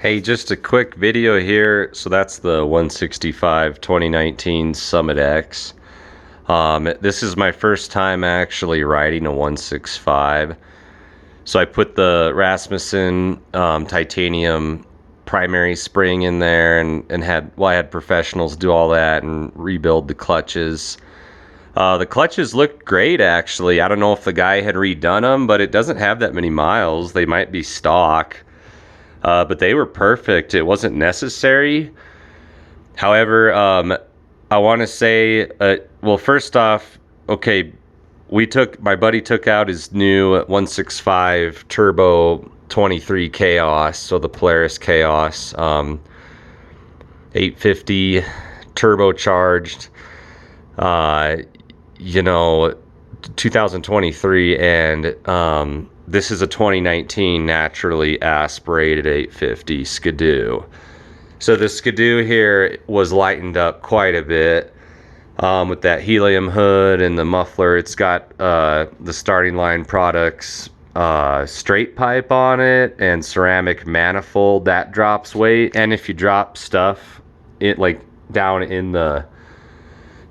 Hey, just a quick video here. So that's the 165 2019 Summit X. This is my first time actually riding a 165. So I put the Rasmussen titanium primary spring in there and I had professionals do all that and rebuild the clutches. The clutches looked great actually. I don't know if the guy had redone them, but it doesn't have that many miles. They might be stock. But they were perfect. It wasn't necessary. However, I want to say, well, first off, okay, my buddy took out his new 165 turbo 23 Khaos, so the Polaris Khaos, 850 turbocharged, 2023, and this is a 2019 naturally aspirated 850 Skidoo. So the Skidoo here was lightened up quite a bit with that helium hood and the muffler. It's got the starting line products straight pipe on it and ceramic manifold that drops weight. And if you drop stuff down in the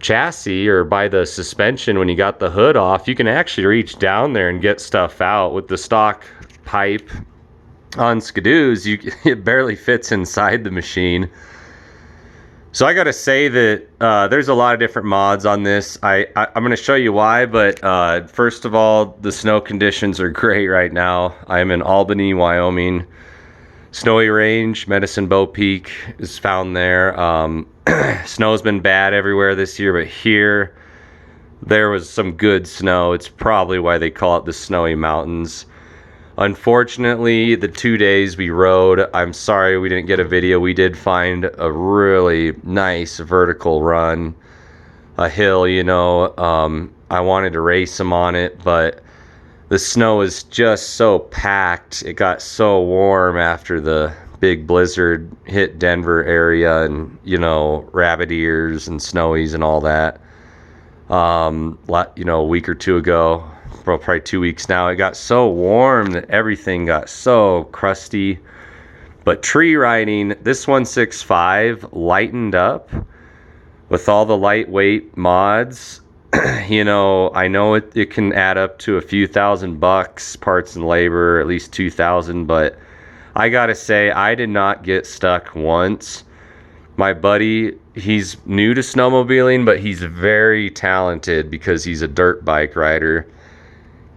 chassis or by the suspension when you got the hood off, you can actually reach down there and get stuff out. With the stock pipe on Skidoos, it barely fits inside the machine. So I gotta say that there's a lot of different mods on this. I'm gonna show you why, but first of all, the snow conditions are great right now. I'm in Albany, Wyoming. Snowy Range, Medicine Bow Peak is found there. Snow's been bad everywhere this year, but here there was some good snow. It's probably why they call it the Snowy Mountains. Unfortunately, the 2 days we rode, I'm sorry we didn't get a video. We did find a really nice vertical run, a hill, I wanted to race them on it, but the snow is just so packed. It got so warm after the big blizzard hit Denver area and, rabbit ears and snowies and all that. A week or two ago, probably 2 weeks now, it got so warm that everything got so crusty. But tree riding, this 165 lightened up with all the lightweight mods. I know it can add up to a few $1,000 parts and labor, at least 2,000, but I gotta say, I did not get stuck once. My buddy, he's new to snowmobiling, but he's very talented because he's a dirt bike rider.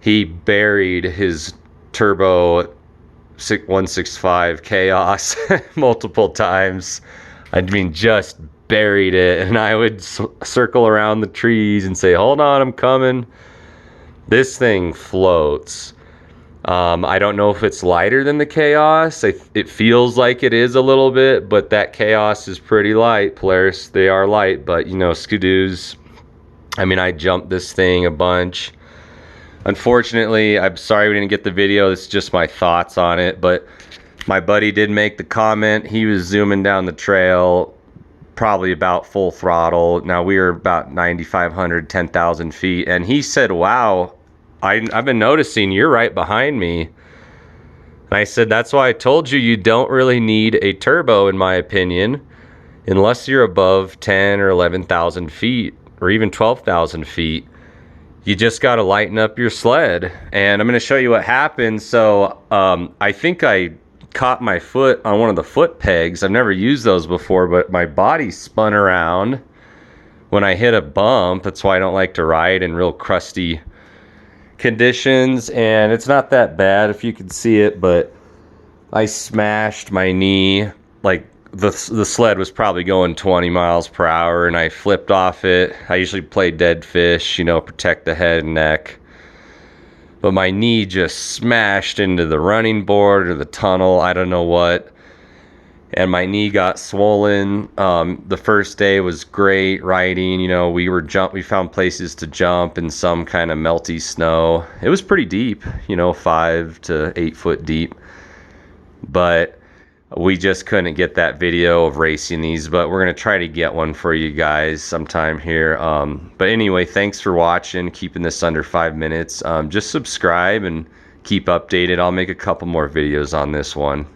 He buried his turbo 165 Khaos multiple times. I mean, just buried it, and I would circle around the trees and say, hold on, I'm coming. This thing floats. I don't know if it's lighter than the Khaos. It feels like it is a little bit, but that Khaos is pretty light. Polaris, they are light, but Skidoos, I jumped this thing a bunch. Unfortunately, I'm sorry we didn't get the video. It's just my thoughts on it, but my buddy did make the comment. He was zooming down the trail, probably about full throttle. Now we were about 9,500, 10,000 feet, and he said, wow, I've been noticing you're right behind me. And I said, that's why I told you don't really need a turbo, in my opinion, unless you're above 10 or 11,000 feet or even 12,000 feet. You just got to lighten up your sled. And I'm going to show you what happened. So I think I caught my foot on one of the foot pegs. I've never used those before, but my body spun around when I hit a bump. That's why I don't like to ride in real crusty conditions, and it's not that bad if you can see it, but I smashed my knee. The sled was probably going 20 miles per hour, and I flipped off it. I usually play dead fish, protect the head and neck. But my knee just smashed into the running board or the tunnel, I don't know what. And my knee got swollen. The first day was great riding. We found places to jump in some kind of melty snow. It was pretty deep, 5 to 8 foot deep. But we just couldn't get that video of racing these, but we're going to try to get one for you guys sometime here. But anyway, thanks for watching, keeping this under 5 minutes. Just subscribe and keep updated. I'll make a couple more videos on this one.